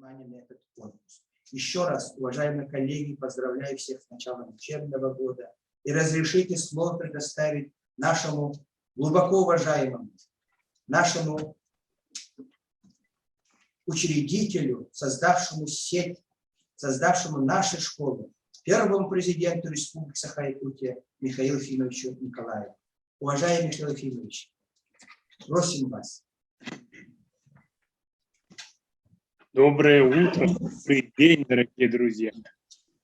внимание на этот конкурс. Еще раз, уважаемые коллеги, поздравляю всех с началом учебного года. И разрешите слово предоставить нашему глубоко уважаемому, нашему учредителю, создавшему сеть, создавшему наши школы, первому президенту Республики Саха-Якутия Михаилу Ефимовичу Николаеву. Уважаемый Михаил Ефимович, просим вас. Доброе утро, добрый день, дорогие друзья.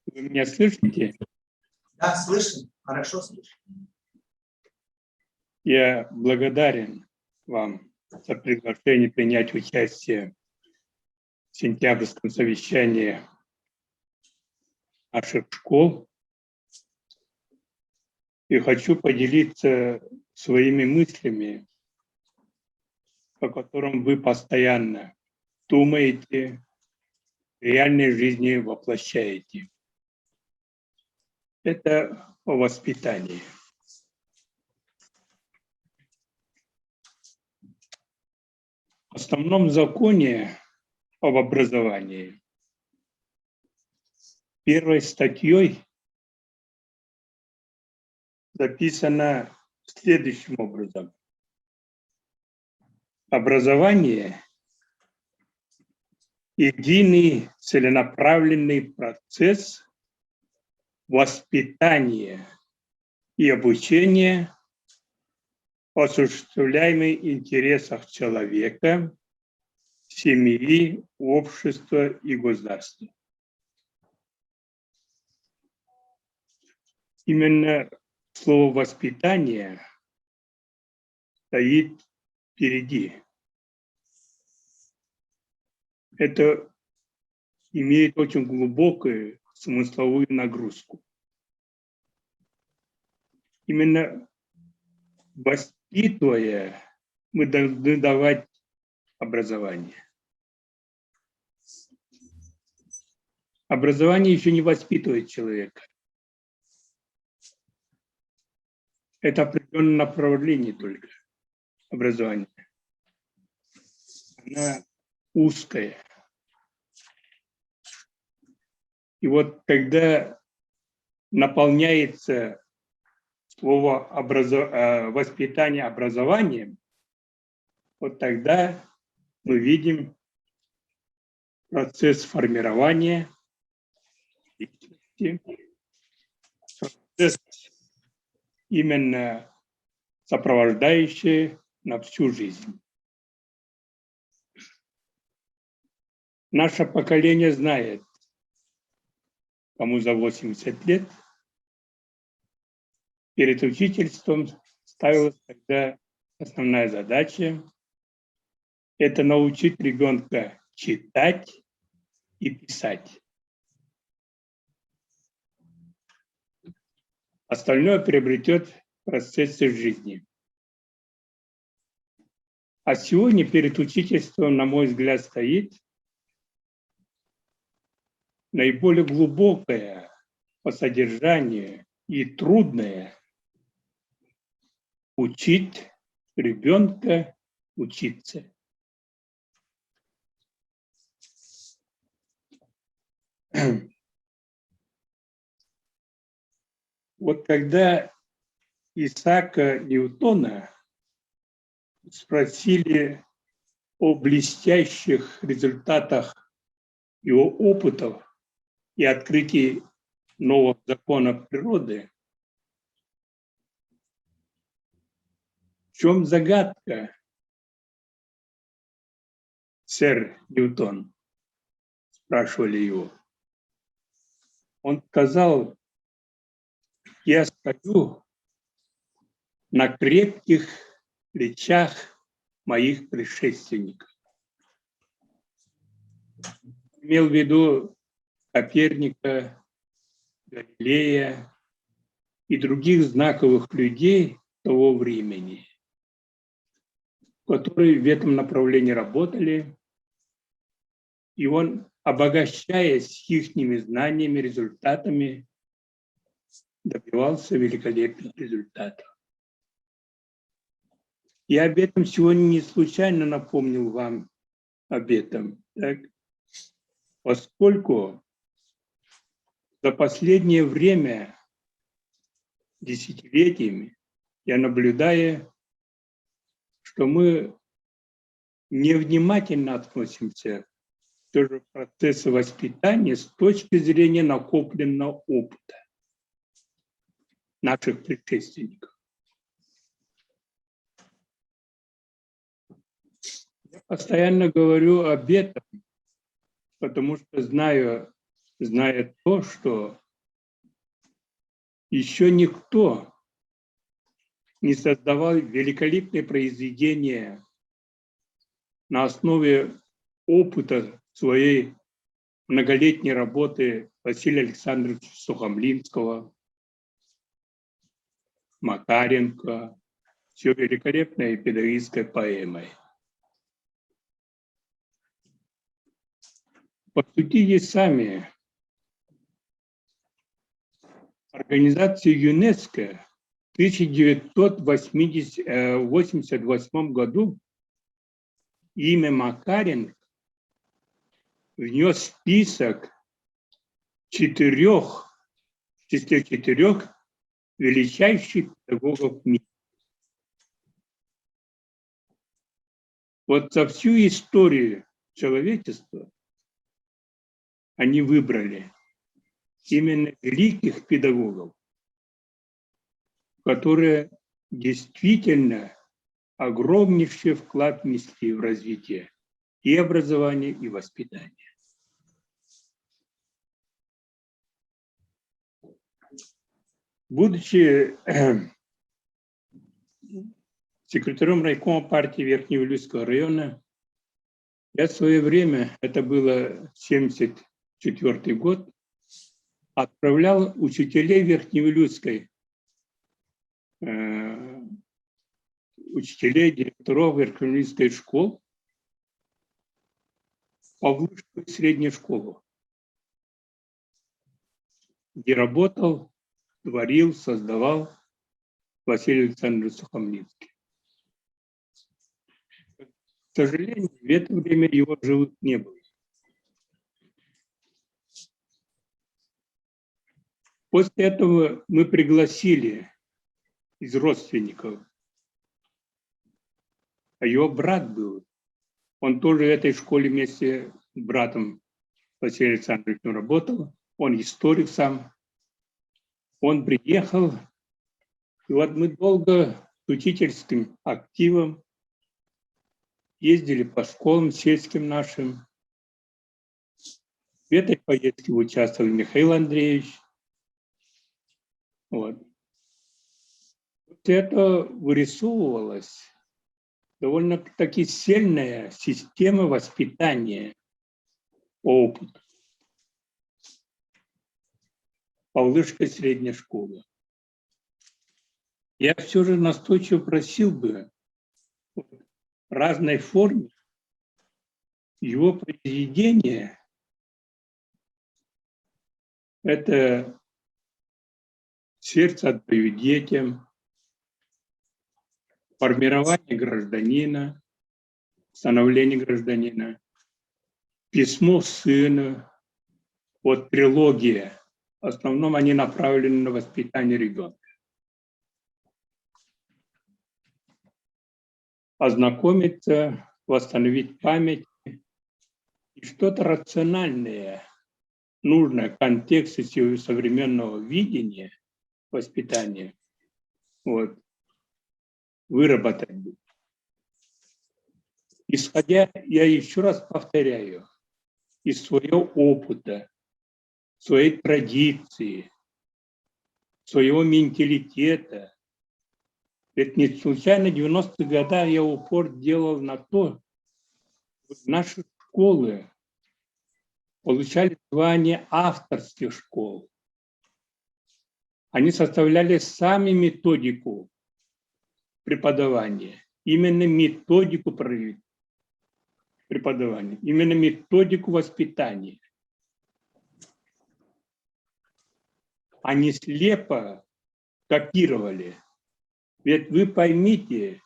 Вы меня слышите? Да, слышим, хорошо слышим. Я благодарен вам за приглашение принять участие в сентябрьском совещании наших школ. И хочу поделиться своими мыслями, о котором вы постоянно думаете, в реальной жизни воплощаете. Это о воспитании. В основном законе об образовании первой статьей записано следующим образом. Образование – единый целенаправленный процесс воспитания и обучения, осуществляемый в интересах человека, семьи, общества и государства. Именно слово «воспитание» стоит впереди. Это имеет очень глубокую смысловую нагрузку. Именно воспитывая, мы должны давать образование. Образование еще не воспитывает человека. Это определенное направление только образования. Она узкая. И вот когда наполняется слово воспитание образованием, вот тогда мы видим процесс формирования личности, процесс именно сопровождающий на всю жизнь. Наше поколение знает, кому за 80 лет, перед учительством ставилась тогда основная задача – это научить ребенка читать и писать. Остальное приобретет в процессе жизни. А сегодня перед учительством, на мой взгляд, стоит наиболее глубокое по содержанию и трудное учить ребенка учиться. Вот когда Исаака Ньютона спросили о блестящих результатах его опытов и открытии новых законов природы, в чем загадка, сэр Ньютон? Спрашивали его. Он сказал: я стою на крепких плечах моих предшественников. Имел в виду Коперника, Галилея и других знаковых людей того времени, которые в этом направлении работали, и он, обогащаясь ихними знаниями, результатами, добивался великолепных результатов. Я об этом сегодня не случайно напомнил вам об этом. Так? поскольку за последнее время, десятилетиями, я наблюдаю, что мы невнимательно относимся к процессу воспитания с точки зрения накопленного опыта наших предшественников. Я постоянно говорю об этом, потому что зная то, что еще никто не создавал великолепные произведения на основе опыта своей многолетней работы Василия Александровича Сухомлинского, Макаренко, все великолепной педагогической поэмой. Посудите сами, организация ЮНЕСКО в 1988 году имя Макаренко внес в список в числе четырех величайших педагогов мира. Вот за всю историю человечества они выбрали именно великих педагогов, которые действительно огромнейший вклад внесли в развитие и образования, и воспитания. Будучи секретарем райкома партии Верхневилюйского района, я в свое время, это было 1974 год, отправлял учителей Верхневилюйской, учителей, директоров Верхневилюйской школ в Павловскую среднюю школу, где работал, творил, создавал Василий Александрович Сухомлинский. К сожалению, в это время его живых не было. После этого мы пригласили из родственников, а его брат был, он тоже в этой школе вместе с братом Василием Александровичем работал, он историк сам. Он приехал, и вот мы долго с учительским активом ездили по школам сельским нашим. В этой поездке участвовал Михаил Андреевич. Вот. Это вырисовывалась довольно-таки сильная система воспитания по опыту. Павловской средней школы. Я все же настойчиво просил бы в разной форме его произведения. Это «Сердце отдаю детям», «Формирование гражданина», «Становление гражданина», «Письмо сыну», вот трилогия. В основном они направлены на воспитание ребенка. Ознакомиться, восстановить память и что-то рациональное, нужное в контексте современного видения воспитания, вот, выработать. Исходя, я еще раз повторяю, из своего опыта, своей традиции, своего менталитета. Ведь не случайно в 90-е годы я упор делал на то, что наши школы получали звание авторских школ. Они составляли сами методику преподавания, именно методику преподавания, именно методику воспитания. Они слепо копировали. Ведь вы поймите,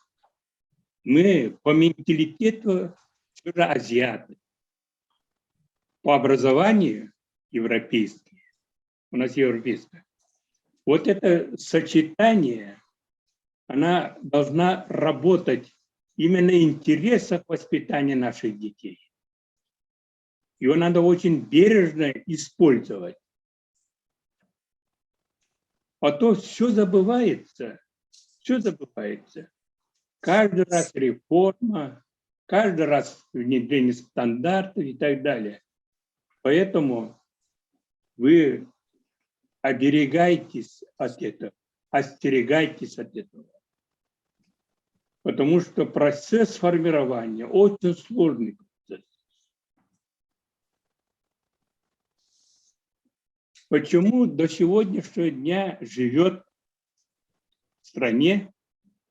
мы по менталитету все же азиаты. по образованию европейские, у нас европейское. Вот это сочетание, она должна работать именно в интересах воспитания наших детей. Ее надо очень бережно использовать. А то все забывается, все забывается. Каждый раз реформа, каждый раз внедрение стандартов и так далее. Поэтому вы оберегайтесь от этого, остерегайтесь от этого. Потому что процесс формирования очень сложный процесс. Почему до сегодняшнего дня живет в стране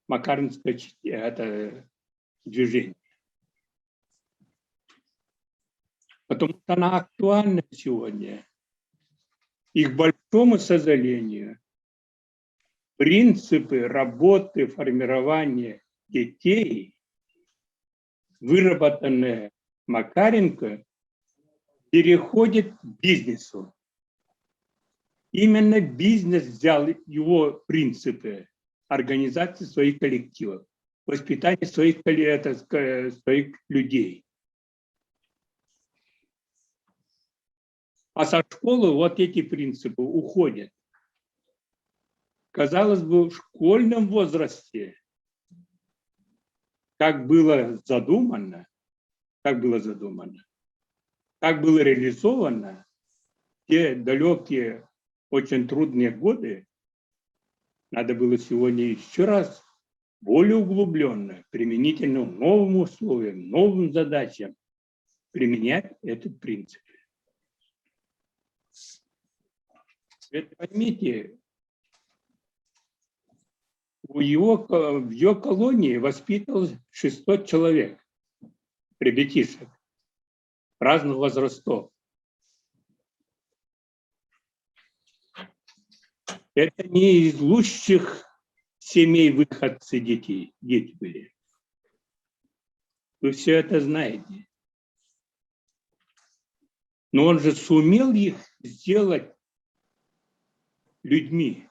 Макаренское это движение? Потому что она актуальна сегодня. И к большому сожалению, принципы работы, формирования детей, выработанные Макаренко, переходят к бизнесу. Именно бизнес взял его принципы организации своих коллективов, воспитания своих людей. А со школы вот эти принципы уходят. Казалось бы, в школьном возрасте, как было задумано, как было реализовано, те далекие, очень трудные годы, надо было сегодня еще раз более углубленно, применительно новым условиям, новым задачам применять этот принцип. Это поймите, в ее колонии воспитывалось 600 человек, ребятишек разных возрастов. Это не из лучших семей выходцы дети были. Вы все это знаете. Но он же сумел их сделать людьми,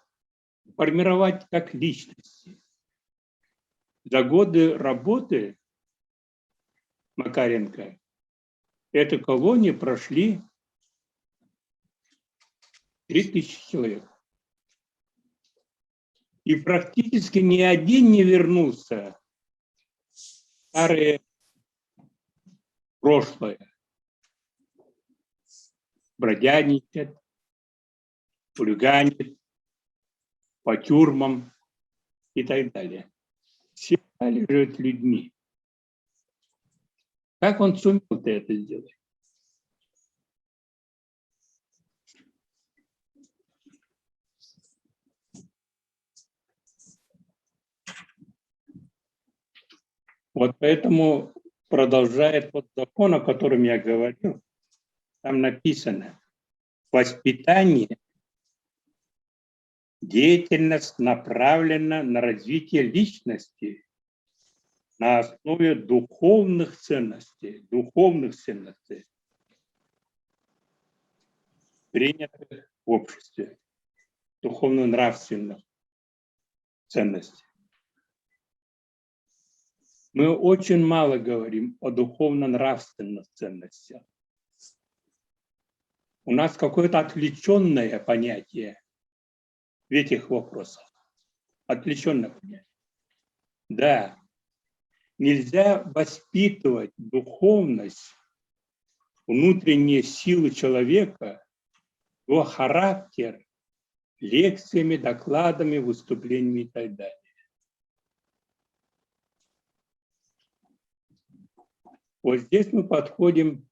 формировать как личности. За годы работы Макаренко эту колонию прошли 3000 человек. И практически ни один не вернулся в старое прошлое. Бродяжничать, хулиганить, по тюрьмам и так далее. Все стали жить людьми. Как он сумел это сделать? Вот поэтому продолжает вот закон, о котором я говорил, там написано: воспитание, деятельность направлена на развитие личности на основе духовных ценностей, принятых в обществе, духовно-нравственных ценностей. Мы очень мало говорим о духовно-нравственных ценностях. У нас какое-то отвлеченное понятие в этих вопросах. Отвлеченное понятие. Да, нельзя воспитывать духовность, внутренние силы человека, его характер лекциями, докладами, выступлениями и так далее. Вот здесь мы подходим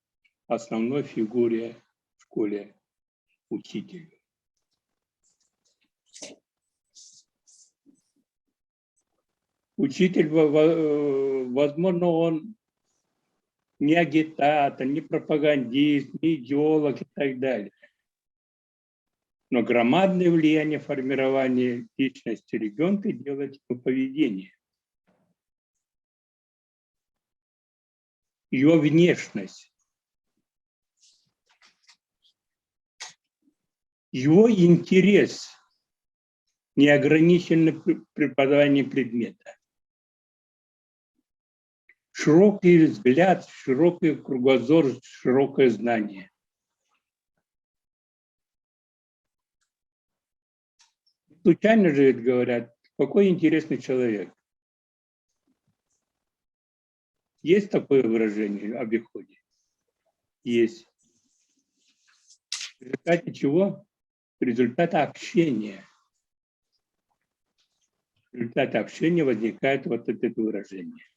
к основной фигуре в школе — учителю. Учитель, возможно, он не агитатор, не пропагандист, не идеолог и так далее. Но громадное влияние формирования личности ребенка делает его поведение. Ее внешность. его интерес не ограничен в преподавании предмета. Широкий взгляд, широкий кругозор, широкое знание. Случайно же ведь говорят, какой интересный человек. Есть такое выражение в обиходе? Есть. В результате чего? В результате общения. В результате общения возникает вот это выражение.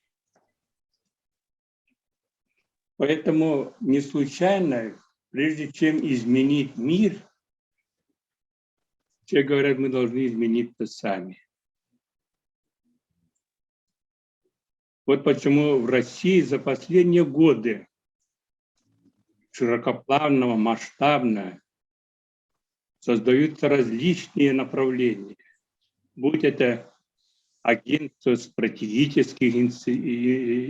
Поэтому не случайно, прежде чем изменить мир, все говорят, мы должны измениться сами. Вот почему в России за последние годы широкопланно, масштабно создаются различные направления. Будь это агентство стратегических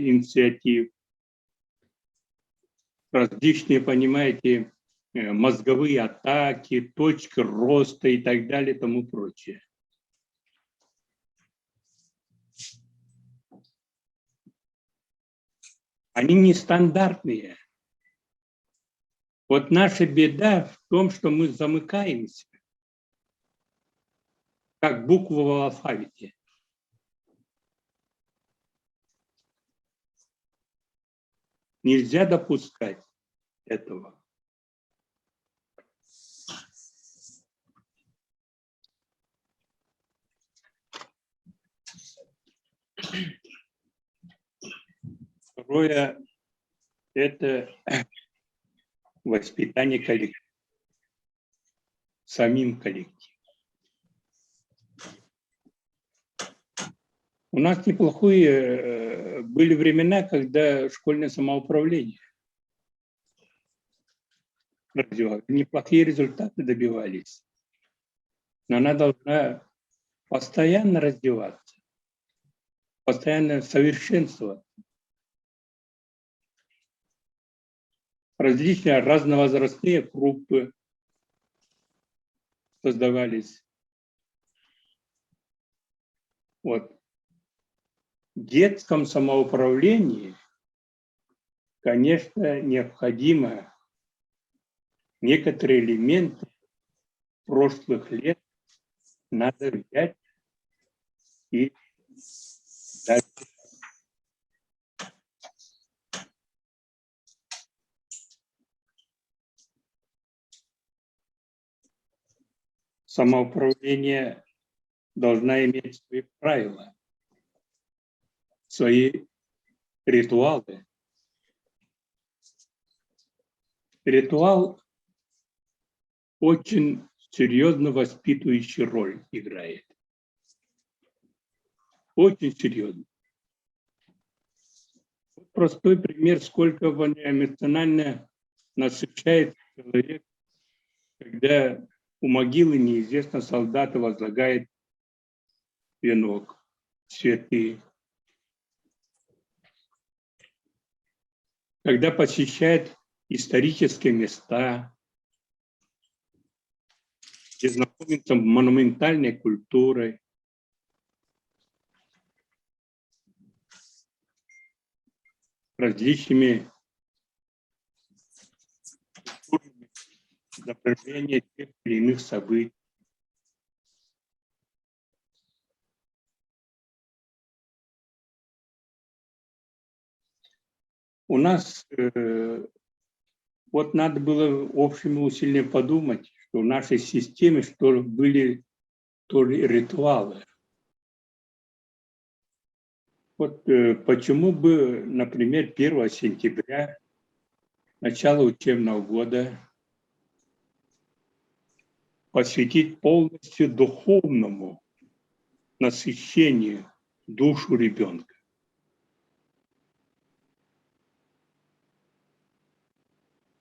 инициатив, различные, понимаете, мозговые атаки, точки роста и так далее и тому прочее. Они нестандартные. Вот наша беда в том, что мы замыкаемся, как буква в алфавите. Нельзя допускать этого. Второе – это воспитание коллектива, самим коллективом. У нас неплохие были времена, когда школьное самоуправление развивалось, неплохие результаты добивались. Но она должна постоянно развиваться, постоянно совершенствоваться. Различные разновозрастные группы создавались. Вот. В детском самоуправлении, конечно, необходимо некоторые элементы прошлых лет надо взять и дать. Самоуправление должна иметь свои правила, свои ритуалы. Ритуал очень серьезно воспитывающую роль играет. Очень серьезно. Простой пример, сколько эмоционально насыщает человек, когда у могилы неизвестно солдата возлагает венок, цветы. Когда посещает исторические места, где знакомится с монументальной культурой. Различными направлениями тех или иных событий. У нас вот надо было общими усилиями подумать, что в нашей системе что были тоже ритуалы. Вот почему бы, например, 1 сентября, начало учебного года, посвятить полностью духовному насыщению душу ребенка.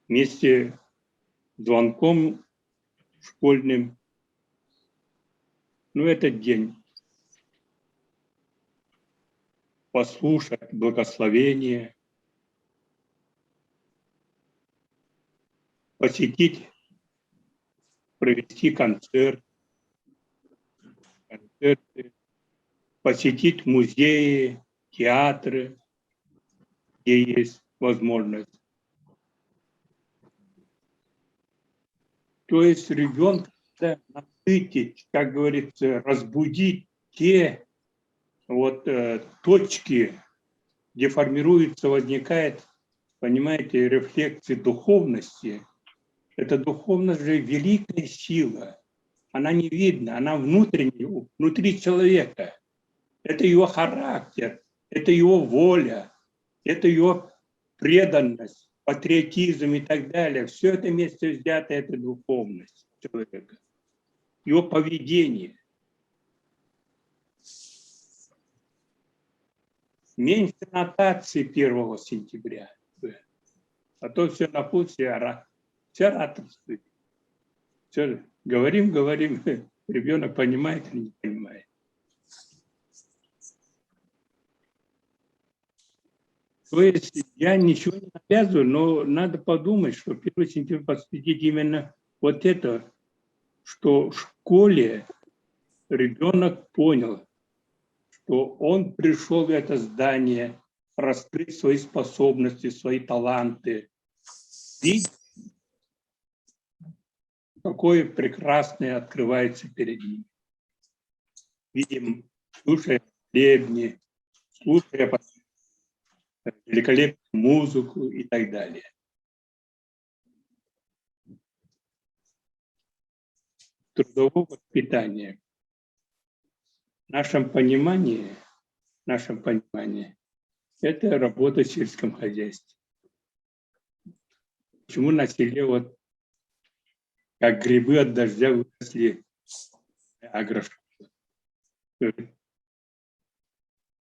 Вместе с звонком школьным, этот день послушать благословение, посетить провести концерты, посетить музеи, театры, где есть возможность. То есть ребенка насытить, как говорится, разбудить те точки, где формируется, возникает, понимаете, рефлексы духовности. Эта духовность же великая сила. Она не видна, она внутренняя, внутри человека. Это его характер, это его воля, это его преданность, патриотизм и так далее. Все это вместе взято, это духовность человека, его поведение. Меньше нотации 1 сентября. А то все на путь, все ораторствуют. Все, говорим, ребенок понимает или не понимает. То есть я ничего не навязываю, но надо подумать, что 1 сентября посвятить именно вот это, что в школе ребенок понял, что он пришел в это здание раскрыть свои способности, свои таланты. И какое прекрасное открывается перед ним. Видим, слушая хлебни, слушая великолепную музыку и так далее. Трудовое воспитание. В нашем понимании, это работа в сельском хозяйстве. Почему на селе как грибы от дождя выросли агрошколы?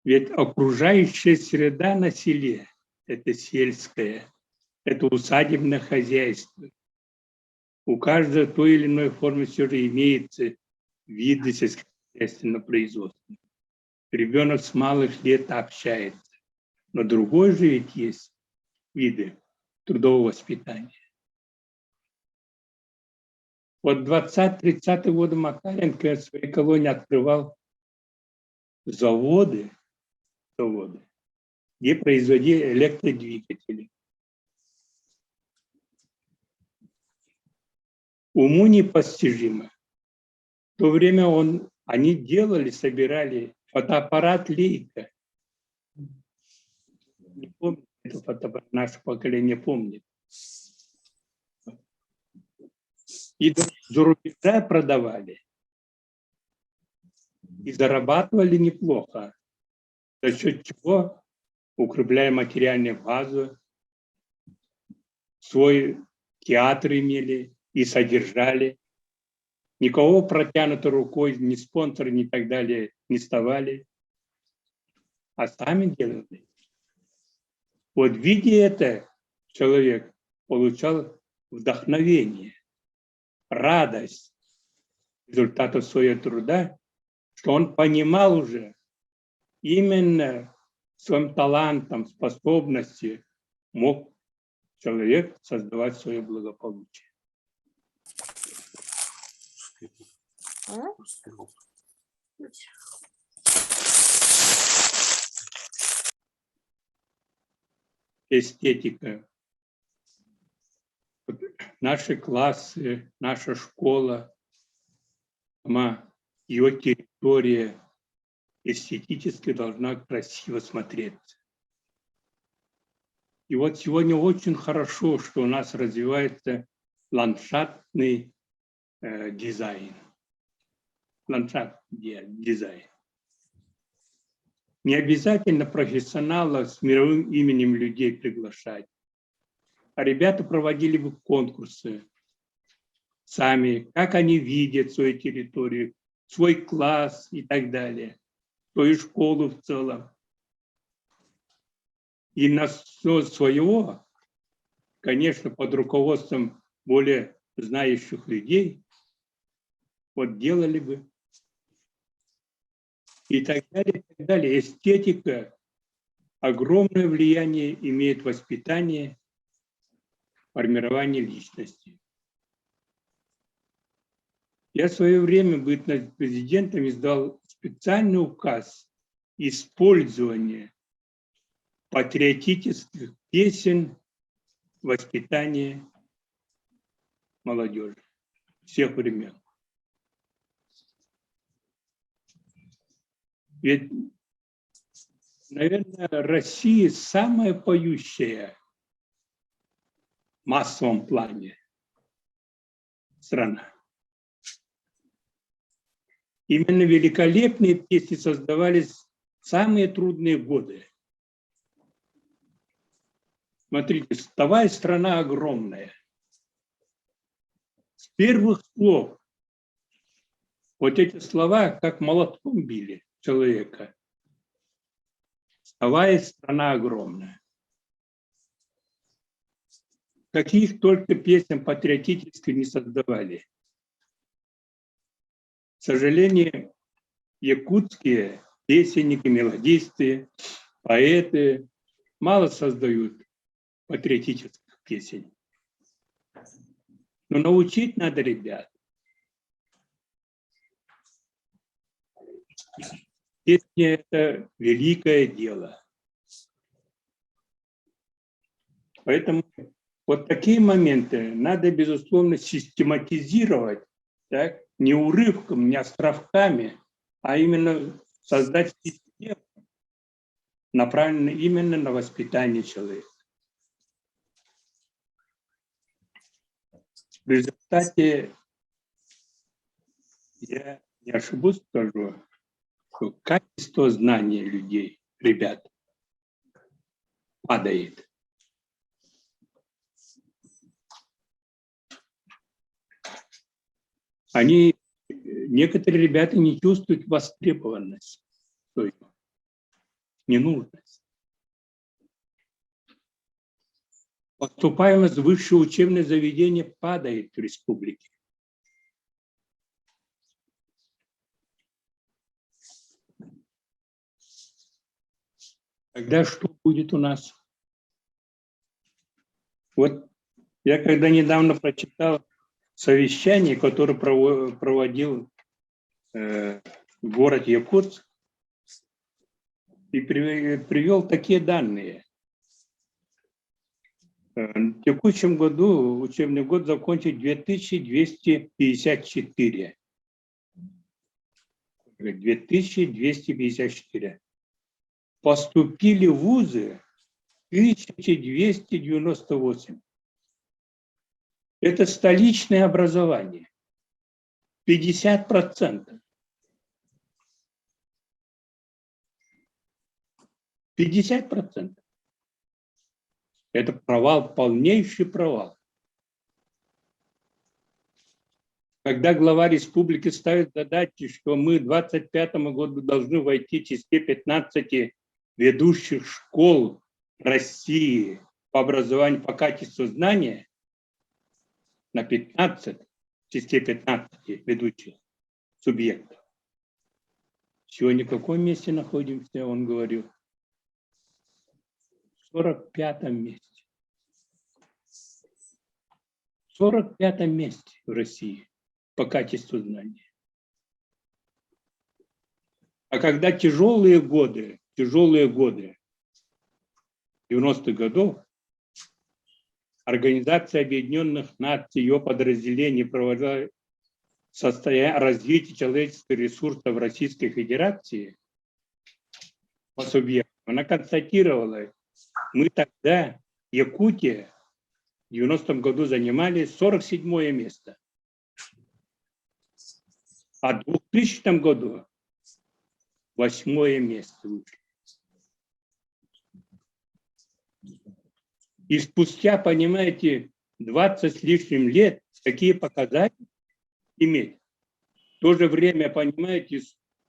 Ведь окружающая среда на селе – это сельское, это усадебное хозяйство. У каждой той или иной формы все же имеется виды сельскохозяйственного производства. Ребенок с малых лет общается. Но другой же ведь есть виды трудового воспитания. Вот в 20-30-е годы Макаренко в своей колонии открывал заводы, где производили электродвигатели. Уму непостижимо. В то время они собирали фотоаппарат Leica. Не помню, это фотоаппарат, наше поколение помнит. И за рубежа продавали. И зарабатывали неплохо. За счет чего, укрепляя материальную базу, свой театр имели и содержали. Никого протянутой рукой, ни спонсоры, ни так далее не вставали, а сами делали. Вот видя это, человек получал вдохновение, радость результатов своего труда, что он понимал уже именно своим талантом, способностью мог человек создавать свое благополучие. Эстетика. Наши классы, наша школа, ее территория эстетически должна красиво смотреться. И вот сегодня очень хорошо, что у нас развивается ландшафтный дизайн. Ландшафтный дизайн. Не обязательно профессионалов с мировым именем людей приглашать. А ребята проводили бы конкурсы сами, как они видят свою территорию, свой класс и так далее, свою школу в целом. И на своего, конечно, под руководством более знающих людей, делали бы. И так далее, и так далее. Эстетика огромное влияние имеет в воспитании, формировании личности. Я в свое время, быть президентом, издал специальный указ использования патриотических песен в воспитании молодежи всех времен. Ведь, наверное, Россия самая поющая в массовом плане страна. Именно великолепные песни создавались в самые трудные годы. Смотрите, вставая, страна огромная. С первых слов вот эти слова как молотком били человека. Вставая, страна огромная. Каких только песен патриотических не создавали. К сожалению, якутские песенники, мелодисты, поэты мало создают патриотических песен. Но научить надо ребят. Песня – это великое дело. Поэтому вот такие моменты надо, безусловно, систематизировать, так, не урывком, не островками, а именно создать систему, направленную именно на воспитание человека. В результате, я не ошибусь, скажу, что качество знаний людей, ребят, падает. Некоторые ребята не чувствуют востребованность, то есть ненужность. Поступаемость в высшее учебное заведение падает в республике. Тогда что будет у нас? Вот я когда недавно прочитал совещание, которое проводил город Якутск, и привел такие данные. В текущем году учебный год закончит 2254. 2254. Поступили в вузы 1298. Это столичное образование. 50%. 50%. Это провал, полнейший провал. Когда глава республики ставит задачи, что мы к 2025 году должны войти в числе 15 ведущих школ России по образованию, по качеству знания, на 15, в числе 15 ведущих субъектов. Сегодня в каком месте находимся, он говорил? В 45-м месте. В 45-м месте в России по качеству знаний. А когда тяжелые годы 90-х годов, Организация Объединенных Наций, ее подразделения проводила развитие человеческого ресурса в Российской Федерации по субъектам. Она констатировала, мы тогда, Якутия, в 90-м году занимали 47-е место. А в 2000 году 8-е место вышли. И спустя, понимаете, 20 с лишним лет такие показатели иметь. В то же время, понимаете,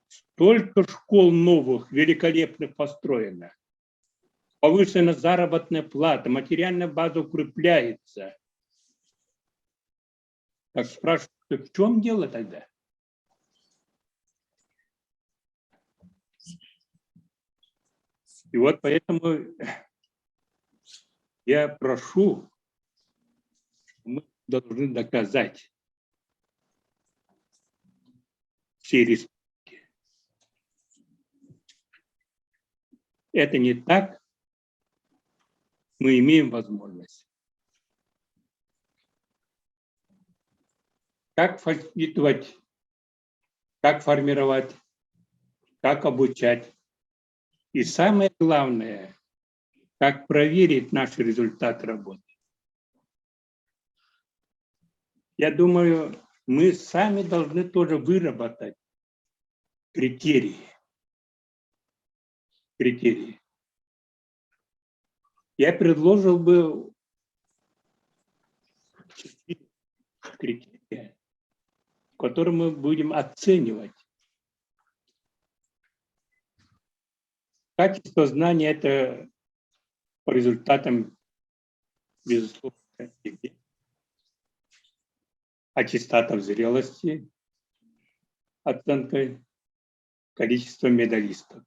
столько школ новых, великолепных построено. Повышена заработная плата, материальная база укрепляется. Так спрашивают, в чем дело тогда? И вот поэтому я прошу, мы должны доказать всей республики. Это не так. Мы имеем возможность. Как воспитывать, как формировать, как обучать. И самое главное, как проверить наши результаты работы. Я думаю, мы сами должны тоже выработать критерии. Я предложил бы 4 критерия, которые мы будем оценивать. Качество знаний – это по результатам, безусловно, аттестатов зрелости, оценкой количества медалистов.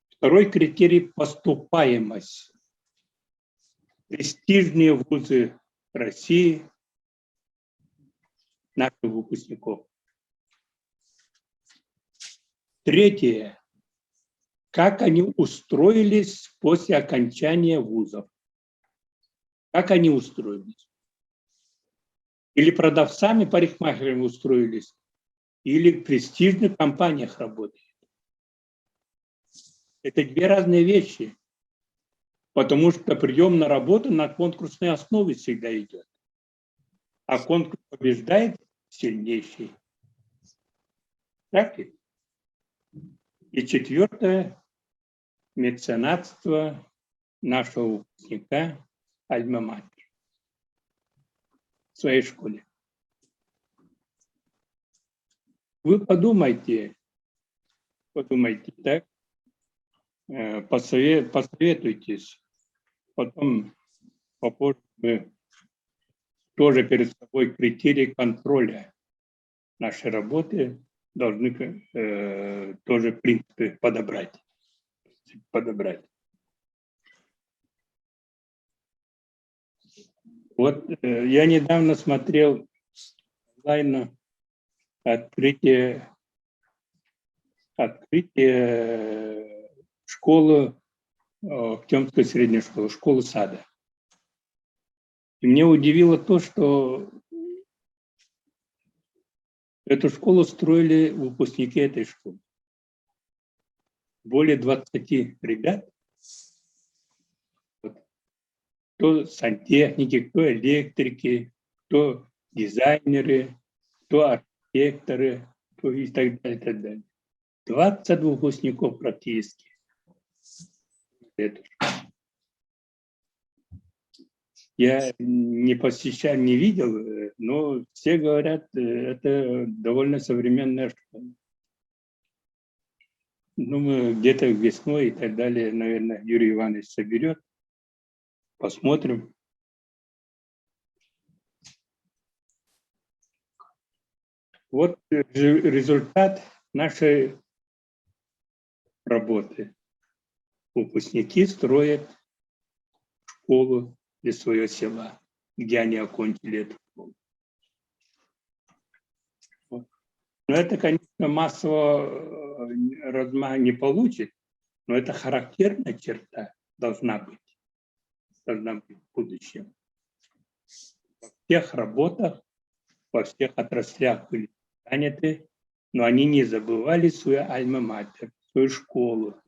Второй критерий – поступаемость. Престижные вузы России, наших выпускников. Третье – как они устроились после окончания вузов. Как они устроились. Или продавцами, парикмахерами устроились, или в престижных компаниях работают. Это 2 разные вещи, потому что прием на работу на конкурсной основе всегда идет. А конкурс побеждает сильнейший. Так ли? И 4 – меценатство нашего выпускника Альма-Матер в своей школе. Вы подумайте так, посоветуйтесь, потом попозже мы тоже перед собой критерии контроля нашей работы должны тоже, в принципе, подобрать. Вот я недавно смотрел онлайн открытие школы, Актёмской средней школы, школы сада. И меня удивило то, что эту школу строили выпускники этой школы. Более 20 ребят. Кто сантехники, кто электрики, кто дизайнеры, кто архитекторы, кто и так далее, и так далее. 20 выпускников практически. Я не посещал, не видел, но все говорят, это довольно современная школа. Ну, мы где-то весной и так далее, наверное, Юрий Иванович соберет. Посмотрим. Вот результат нашей работы. Выпускники строят школу для своего села, где они окончили эту школу. Но это, конечно, массового размаха не получит, но это характерная черта должна быть в будущем. Во всех работах, во всех отраслях были заняты, но они не забывали свою альма-матер, свою школу,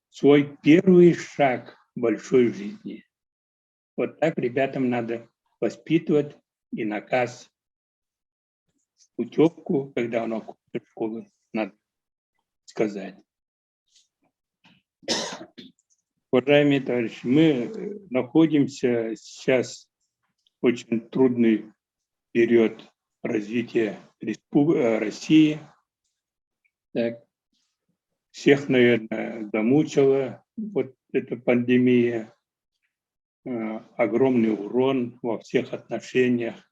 свой первый шаг в большой жизни. Вот так ребятам надо воспитывать, и наказ путевку, когда он окончит школу, надо сказать. Уважаемые товарищи, мы находимся сейчас в очень трудный период развития России. Так. Всех, наверное, замучила вот эта пандемия, огромный урон во всех отношениях.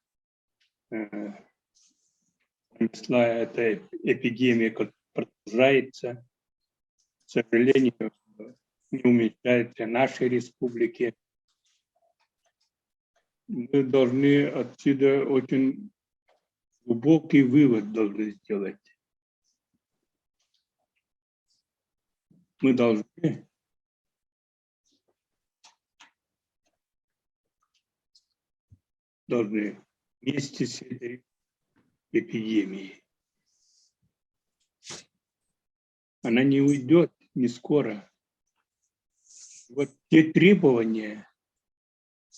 Принесла эта эпидемия, которая продолжается, к сожалению, не уменьшается в нашей республике. Мы должны отсюда очень глубокий вывод должны сделать. Мы должны вместе с этой эпидемией. Она не уйдет не скоро. Вот те требования,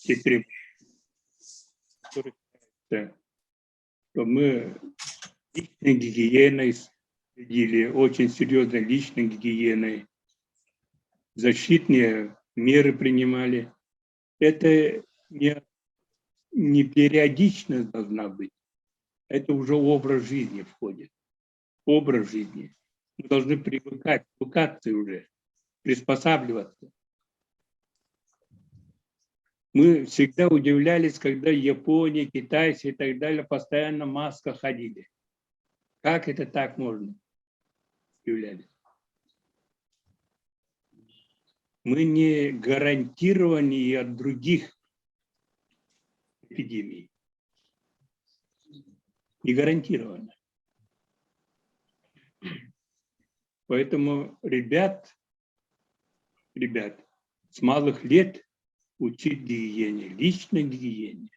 которые что мы личной гигиеной следили, очень серьезной личной гигиеной, защитные меры принимали. Это не периодичность должна быть, это уже образ жизни входит. Образ жизни. Мы должны привыкать уже, приспосабливаться. Мы всегда удивлялись, когда Япония, китайцы и так далее постоянно в масках ходили. Как это так можно? Удивлялись. Мы не гарантированы от других эпидемий. Не гарантированы. Поэтому ребят с малых лет учить гигиене, личной гигиене.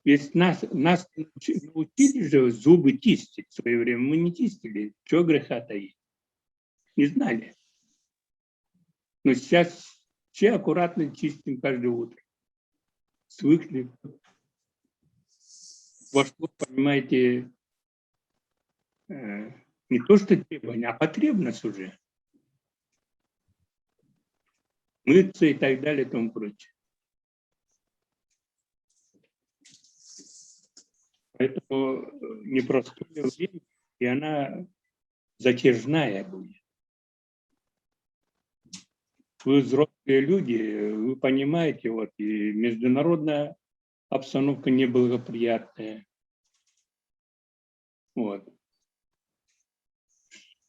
Ведь нас научили же зубы чистить в свое время. Мы не чистили. Чего греха таить? Не знали. Но сейчас все аккуратно чистим каждое утро. Свыкли. Вошло, понимаете, не то что требование, а потребность уже. Мыться и так далее и тому прочее. Поэтому непростое время, и она затяжная будет. Вы взрослые люди, вы понимаете, вот, и международная обстановка неблагоприятная. Вот.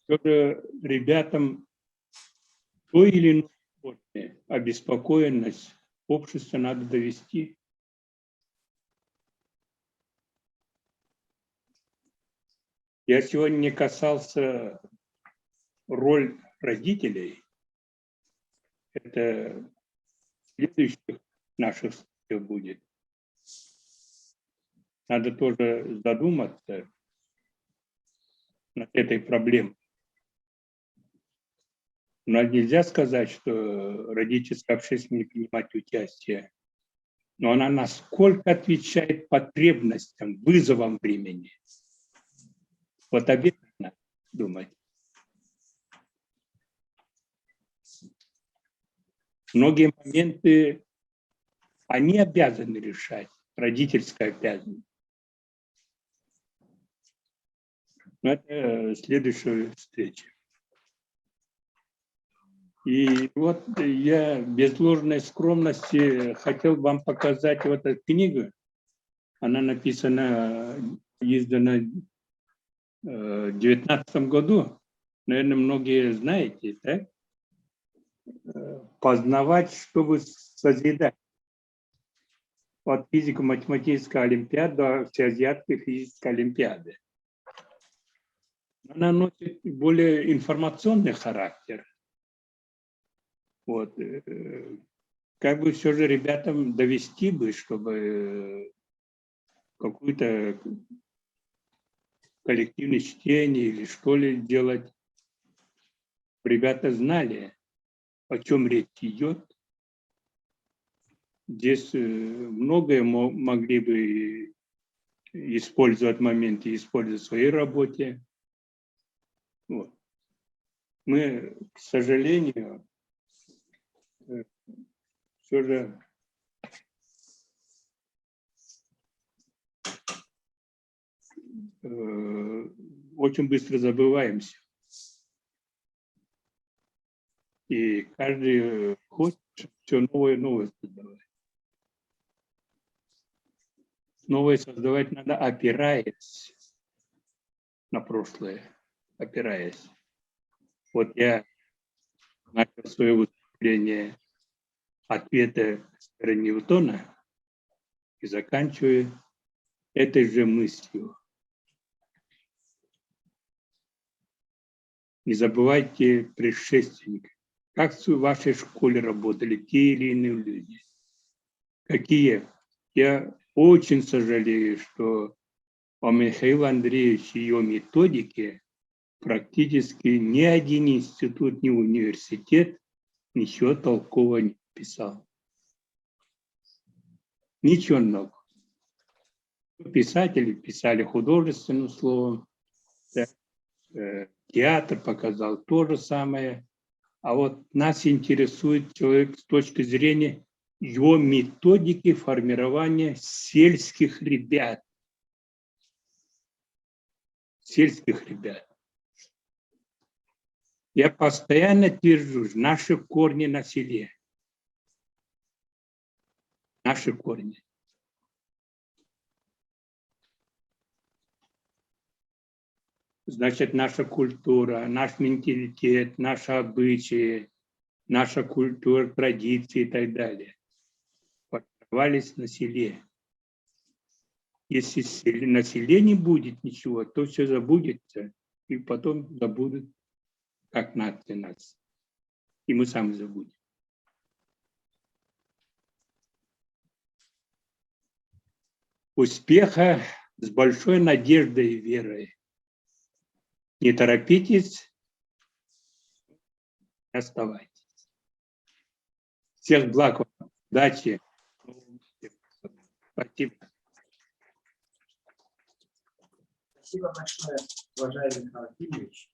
Все же ребятам той или иной форме обеспокоенность общества надо довести. Я сегодня не касался роль родителей. Это следующих наших случаев будет. Надо тоже задуматься над этой проблемой. Но нельзя сказать, что родительская общественность не принимает участие. Но она насколько отвечает потребностям, вызовам времени. Вот об этом надо думать. Многие моменты они обязаны решать, родительская обязанность. Но это следующая встреча. И вот я без ложной скромности хотел вам показать вот эту книгу. Она написана, издана в 2019 году. Наверное, многие знаете, да? Познавать, чтобы созидать. От физико-математической олимпиады до всеазиатской физической олимпиады. Она носит более информационный характер. Вот. Как бы все же ребятам довести бы, чтобы какое-то коллективное чтение или что ли делать. Ребята знали, о чем речь идет. Здесь многое могли бы использовать моменты, использовать в своей работе. Вот. Мы, к сожалению, все же очень быстро забываемся. И каждый хочет все новое и новое создавать. Новое создавать надо, опираясь на прошлое, опираясь. Вот я начал свое выступление ответа Ньютона, И заканчиваю этой же мыслью. Не забывайте предшественников. Как в вашей школе работали те или иные люди? Какие? Я очень сожалею, что о Михаиле Андреевиче и его методике практически ни один институт, ни университет ничего толкового не писал. Ничего нового. Писатели писали художественным словом, театр показал то же самое. А вот нас интересует человек с точки зрения его методики формирования сельских ребят. Сельских ребят. Я постоянно твержу, наши корни на селе. Наши корни. Значит, наша культура, наш менталитет, наши обычаи, наша культура, традиции и так далее формировались на селе. Если на селе не будет ничего, то все забудется, и потом забудут, как нация нас. И мы сами забудем. Успеха с большой надеждой и верой. Не торопитесь, оставайтесь. Всех благ вам, удачи. Спасибо. Спасибо большое, уважаемый Михаил Васильевич.